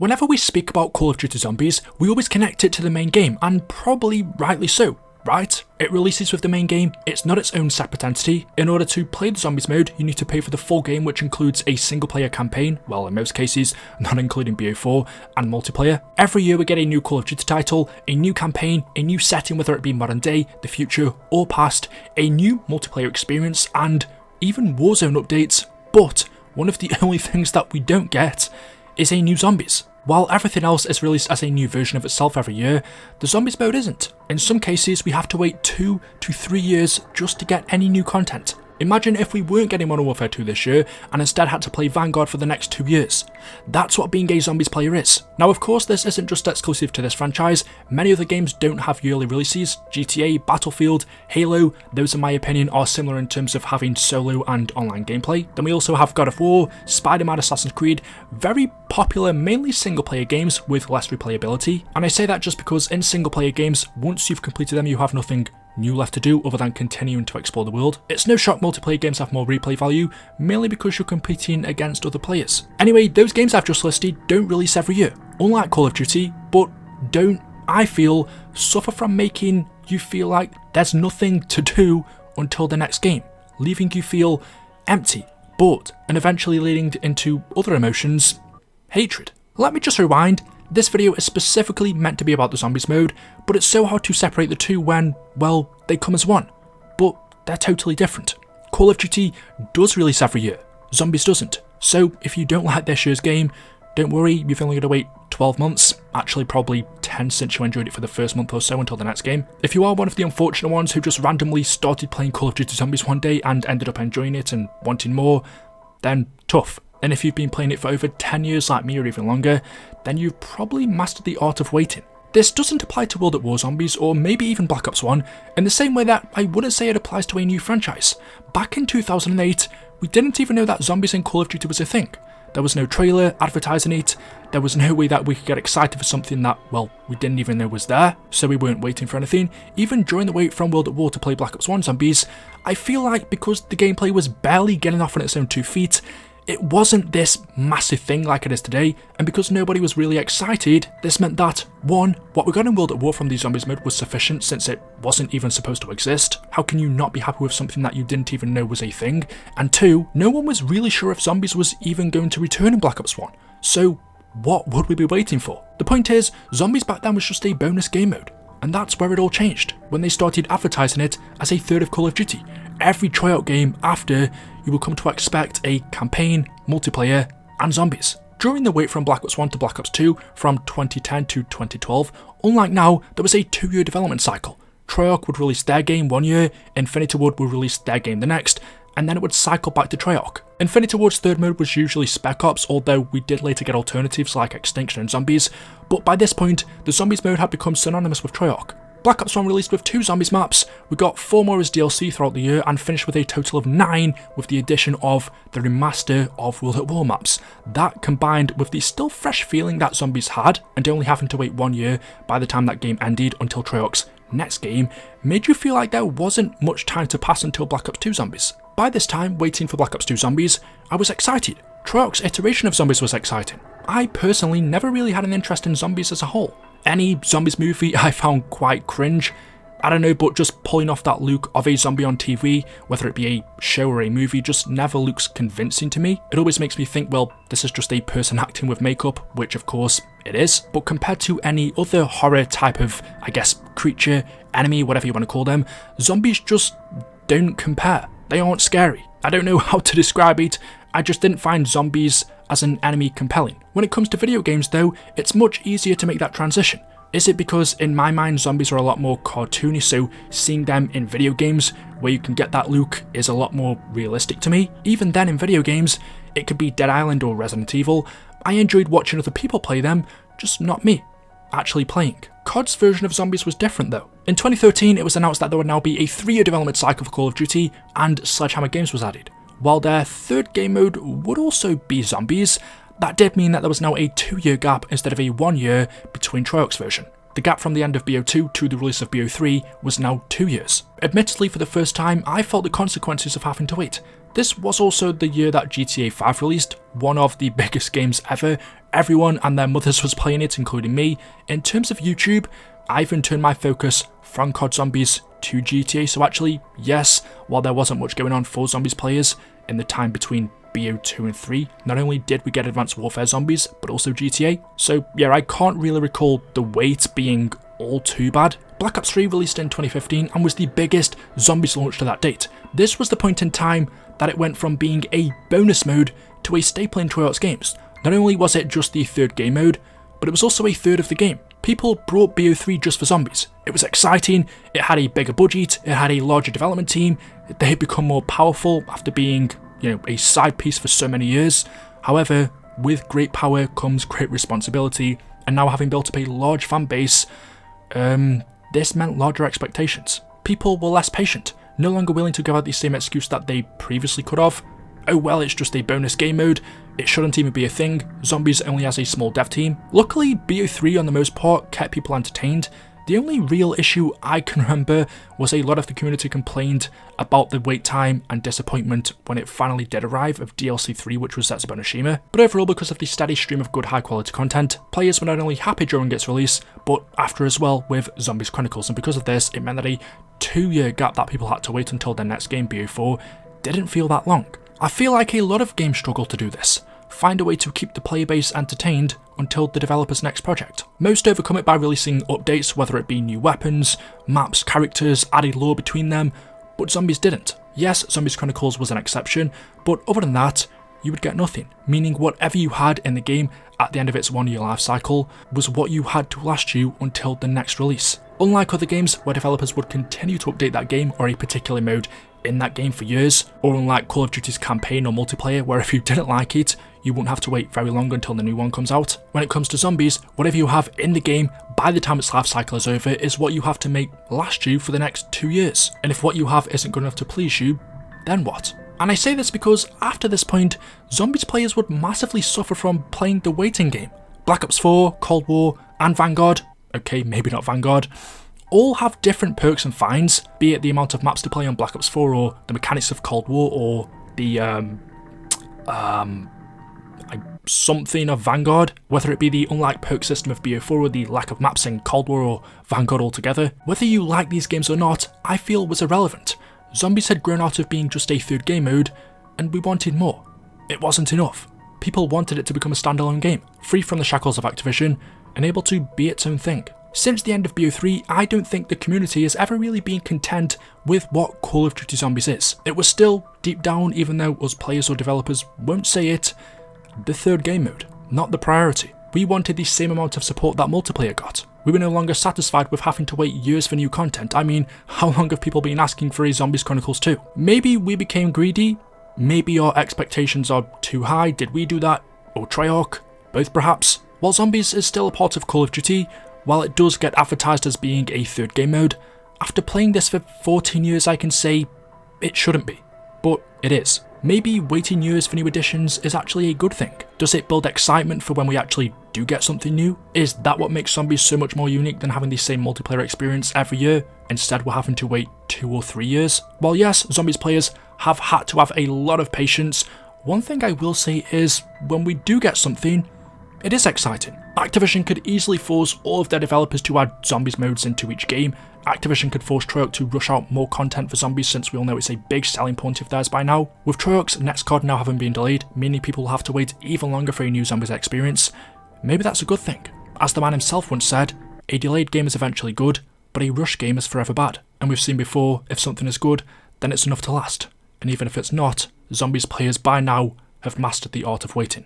Whenever we speak about Call of Duty Zombies, we always connect it to the main game, and probably rightly so, right? It releases with the main game, it's not its own separate entity. In order to play the Zombies mode, you need to pay for the full game, which includes a single player campaign, well in most cases, not including BO4, and multiplayer. Every year we get a new Call of Duty title, a new campaign, a new setting, whether it be modern day, the future, or past, a new multiplayer experience, and even Warzone updates. But one of the only things that we don't get is a new Zombies. While everything else is released as a new version of itself every year, the Zombies mode isn't. In some cases, we have to wait 2 to 3 years just to get any new content. Imagine if we weren't getting Modern Warfare 2 this year and instead had to play Vanguard for the next 2 years. That's what being a Zombies player is. Now of course this isn't just exclusive to this franchise, many other games don't have yearly releases. GTA, Battlefield, Halo, those in my opinion are similar in terms of having solo and online gameplay. Then we also have God of War, Spider-Man, Assassin's Creed, very popular mainly single player games with less replayability. And I say that just because in single player games, once you've completed them you have nothing new left to do other than continuing to explore the world. It's no shock multiplayer games have more replay value, mainly because you're competing against other players. Anyway, those games I've just listed don't release every year, unlike Call of Duty, but don't, I feel, suffer from making you feel like there's nothing to do until the next game, leaving you feel empty, bored, and eventually leading into other emotions, hatred. Let me just rewind. This video is specifically meant to be about the Zombies mode, but it's so hard to separate the two when, well, they come as one, but they're totally different. Call of Duty does release every year, Zombies doesn't. So if you don't like this year's game, don't worry, you've only got to wait 12 months, actually probably 10 since you enjoyed it for the first month or so until the next game. If you are one of the unfortunate ones who just randomly started playing Call of Duty Zombies one day and ended up enjoying it and wanting more, then tough. And if you've been playing it for over 10 years like me or even longer, then you've probably mastered the art of waiting. This doesn't apply to World at War Zombies or maybe even Black Ops 1 in the same way that I wouldn't say it applies to a new franchise. Back in 2008, we didn't even know that zombies in Call of Duty was a thing. There was no trailer advertising it, there was no way that we could get excited for something that, well, we didn't even know was there, so we weren't waiting for anything. Even during the wait from World at War to play Black Ops 1 Zombies, I feel like because the gameplay was barely getting off on its own 2 feet, it wasn't this massive thing like it is today, and because nobody was really excited, this meant that 1. What we got in World at War from the Zombies mode was sufficient since it wasn't even supposed to exist. How can you not be happy with something that you didn't even know was a thing? And 2. No one was really sure if Zombies was even going to return in Black Ops 1, so what would we be waiting for? The point is, Zombies back then was just a bonus game mode, and that's where it all changed, when they started advertising it as a third of Call of Duty. Every tryout game after, you will come to expect a campaign, multiplayer, and zombies. During the wait from Black Ops 1 to Black Ops 2, from 2010 to 2012, unlike now, there was a 2-year development cycle. Treyarch would release their game 1 year, Infinity Ward would release their game the next, and then it would cycle back to Treyarch. Infinity Ward's third mode was usually Spec Ops, although we did later get alternatives like Extinction and Zombies, but by this point, the Zombies mode had become synonymous with Treyarch. Black Ops 1 released with 2 Zombies maps, we got 4 more as DLC throughout the year and finished with a total of 9 with the addition of the remaster of World at War maps. That combined with the still fresh feeling that Zombies had, and only having to wait 1 year by the time that game ended until Treyarch's next game, made you feel like there wasn't much time to pass until Black Ops 2 Zombies. By this time, waiting for Black Ops 2 Zombies, I was excited. Treyarch's iteration of Zombies was exciting. I personally never really had an interest in zombies as a whole. Any Zombies movie I found quite cringe. I don't know, but just pulling off that look of a zombie on TV, whether it be a show or a movie, just never looks convincing to me. It always makes me think, well, this is just a person acting with makeup, which of course it is, but compared to any other horror type of, I guess, creature, enemy, whatever you want to call them, zombies just don't compare. They aren't scary. I don't know how to describe it, I just didn't find zombies as an enemy compelling. When it comes to video games though, it's much easier to make that transition. Is it because in my mind zombies are a lot more cartoony, so seeing them in video games where you can get that look is a lot more realistic to me? Even then in video games, it could be Dead Island or Resident Evil, I enjoyed watching other people play them, just not me actually playing. COD's version of Zombies was different though. In 2013 it was announced that there would now be a 3-year development cycle for Call of Duty and Sledgehammer Games was added. While their third game mode would also be Zombies, that did mean that there was now a 2-year gap instead of a 1 year between Treyarch's version. The gap from the end of BO2 to the release of BO3 was now 2 years. Admittedly, for the first time, I felt the consequences of having to wait. This was also the year that GTA 5 released, one of the biggest games ever. Everyone and their mothers was playing it, including me. In terms of YouTube, I even turned my focus from COD Zombies to GTA, so actually, yes, while there wasn't much going on for Zombies players in the time between BO2 and 3, not only did we get Advanced Warfare Zombies, but also GTA. So yeah, I can't really recall the wait being all too bad. Black Ops 3 released in 2015 and was the biggest Zombies launch to that date. This was the point in time that it went from being a bonus mode to a staple in Treyarch's games. Not only was it just the third game mode, but it was also a third of the game. People brought BO3 just for Zombies. It was exciting, it had a bigger budget, it had a larger development team, they had become more powerful after being, a side piece for so many years. However, with great power comes great responsibility, and now having built up a large fan base, this meant larger expectations. People were less patient, no longer willing to give out the same excuse that they previously could have. Oh well, it's just a bonus game mode, it shouldn't even be a thing, Zombies only has a small dev team. Luckily, BO3 on the most part kept people entertained. The only real issue I can remember was a lot of the community complained about the wait time and disappointment when it finally did arrive of DLC 3, which was Zetsubo Shima. But overall, because of the steady stream of good high quality content, players were not only happy during its release, but after as well with Zombies Chronicles, and because of this, it meant that a 2-year gap that people had to wait until their next game, BO4, didn't feel that long. I feel like a lot of games struggle to do this, find a way to keep the player base entertained until the developer's next project. Most overcome it by releasing updates, whether it be new weapons, maps, characters, added lore between them, but Zombies didn't. Yes, Zombies Chronicles was an exception, but other than that, you would get nothing, meaning whatever you had in the game at the end of its 1-year life cycle was what you had to last you until the next release. Unlike other games where developers would continue to update that game or a particular mode in that game for years, or unlike Call of Duty's campaign or multiplayer where if you didn't like it, you wouldn't have to wait very long until the new one comes out. When it comes to Zombies, whatever you have in the game by the time its life cycle is over is what you have to make last you for the next 2 years. And if what you have isn't good enough to please you, then what? And I say this because after this point, Zombies players would massively suffer from playing the waiting game. Black Ops 4, Cold War, and Vanguard, okay, maybe not Vanguard, all have different perks and fines, be it the amount of maps to play on Black Ops 4 or the mechanics of Cold War or the something of Vanguard, whether it be the unlike perk system of BO4 or the lack of maps in Cold War or Vanguard altogether. Whether you like these games or not, I feel was irrelevant. Zombies had grown out of being just a third game mode, and we wanted more. It wasn't enough. People wanted it to become a standalone game, free from the shackles of Activision, and able to be its own thing. Since the end of BO3, I don't think the community has ever really been content with what Call of Duty Zombies is. It was still, deep down, even though us players or developers won't say it, the third game mode, not the priority. We wanted the same amount of support that multiplayer got. We were no longer satisfied with having to wait years for new content. I mean, how long have people been asking for a Zombies Chronicles 2? Maybe we became greedy, maybe our expectations are too high, did we do that? Or Treyarch? Both perhaps? While Zombies is still a part of Call of Duty, while it does get advertised as being a third game mode, after playing this for 14 years I can say it shouldn't be, but it is. Maybe waiting years for new additions is actually a good thing. Does it build excitement for when we actually do get something new? Is that what makes Zombies so much more unique than having the same multiplayer experience every year? Instead we're having to wait 2 or 3 years? While yes, Zombies players have had to have a lot of patience, one thing I will say is when we do get something, it is exciting. Activision could easily force all of their developers to add Zombies modes into each game. Activision could force Treyarch to rush out more content for Zombies since we all know it's a big selling point of theirs by now. With Treyarch's next COD now having been delayed, meaning people will have to wait even longer for a new Zombies experience, maybe that's a good thing. As the man himself once said, a delayed game is eventually good, but a rushed game is forever bad. And we've seen before, if something is good, then it's enough to last. And even if it's not, Zombies players by now have mastered the art of waiting.